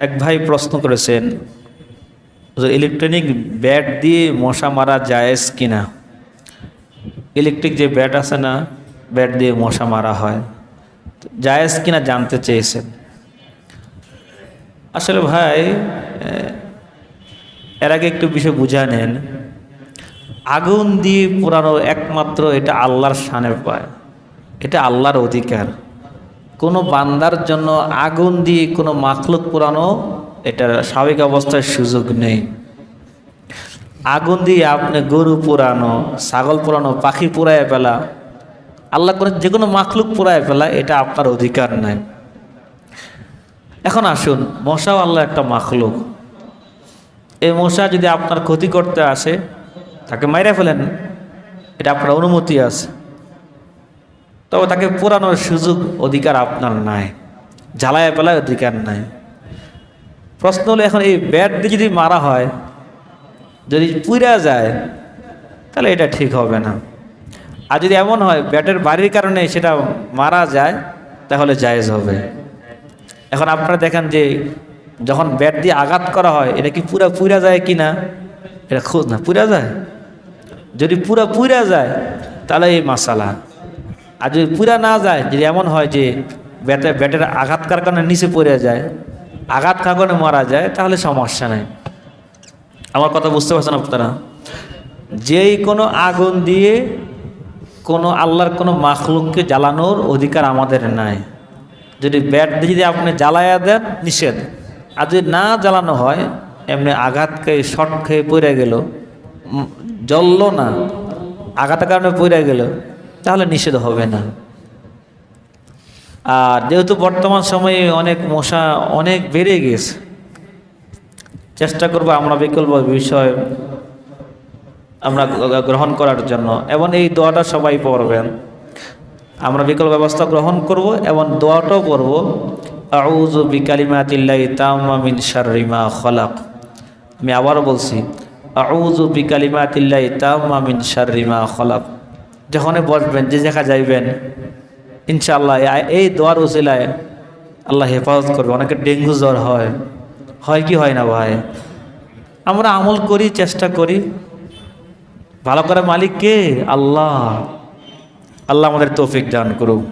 এক ভাই প্রশ্ন করেছেন যে ইলেকট্রনিক ব্যাট দিয়ে মশা মারা জায়েজ কিনা। ইলেকট্রিক যে ব্যাট আছে না, ব্যাট দিয়ে মশা মারা হয়, জায়েজ কিনা জানতে চেয়েছেন। আসলে ভাই এর আগে একটু বিষয় বুঝা নেন। আগুন দিয়ে পোড়ানো একমাত্র এটা আল্লাহর শানে পায়, এটা আল্লাহর অধিকার। কোনো বান্দার জন্য আগুন দিয়ে কোনো মাখলুক পোড়ানো এটা স্বাভাবিক অবস্থায় সুযোগ নেই। আগুন দিয়ে আপনি গরু পোড়ানো, ছাগল পোড়ানো, পাখি পোড়ায় ফেলা, আল্লাহ করে যে কোনো মাখলুক পোড়ায় ফেলা, এটা আপনার অধিকার নাই। এখন আসুন, মশাও আল্লাহ একটা মাখলুক। এই মশা যদি আপনার ক্ষতি করতে আসে, তাকে মাইরা ফেলেন, এটা আপনার অনুমতি আছে। তবে তাকে পোড়ানোর সুযোগ অধিকার আপনার নাই, জ্বালায় ফেলার অধিকার নাই। প্রশ্ন হলো, এখন এই ব্যাট দিয়ে যদি মারা হয়, যদি পুড়া যায়, তাহলে এটা ঠিক হবে না। আর যদি এমন হয় ব্যাটের বাড়ির কারণে সেটা মারা যায়, তাহলে জায়েজ হবে। এখন আপনারা দেখেন যে যখন ব্যাট দিয়ে আঘাত করা হয়, এটা কি পুরা যায় কি না, এটা খোঁজ না, পুরা যায়। যদি পুরা যায় তাহলে এই মাসালা। আর যদি পুরা না যায়, যদি এমন হয় যে ব্যাটের আঘাত করার কারণে নিচে পড়ে যায়, আঘাত খাওয়ার কারণে মারা যায়, তাহলে সমস্যা নেই। আমার কথা বুঝতে পারছেন আপনারা? যেই কোনো আগুন দিয়ে কোনো আল্লাহর কোনো মাখলুককে জ্বালানোর অধিকার আমাদের নাই। যদি ব্যাট দিয়ে যদি আপনি জ্বালায়া দেন, নিষেধ। আর যদি না জ্বালানো হয়, এমনি আঘাত খেয়ে শর্ট খেয়ে পড়ে গেল, জ্বললো না, আঘাতের কারণে পড়ে গেল, তাহলে নিষেধ হবে না। আর যেহেতু বর্তমান সময়ে অনেক মশা অনেক বেড়ে গেছে, চেষ্টা করবো আমরা বিকল্প বিষয় আমরা গ্রহণ করার জন্য, এবং এই দোয়াটা সবাই পড়বেন। আমরা বিকল্প ব্যবস্থা গ্রহণ করব এবং দোয়াটাও পড়ব, আউযু বিকালিমাতিল্লাহি তাম্মা মিন শাররি মা খালাক। আমি আবারও বলছি, আউযু বিকালিমাতিল্লাহি তাম্মা মিন শাররি মা খালাক। যখনই বসবেন, যে জায়গা যাইবেন, ইনশাআল্লাহ এই দোয়ার উসিলায় আল্লাহ হেফাজত করবে। অনেকে ডেঙ্গু জ্বর হয় কি হয় না ভাই? আমরা আমল করি, চেষ্টা করি, ভালো করে মালিক কে? আল্লাহ। আল্লাহ আমাদের তৌফিক দান করুক।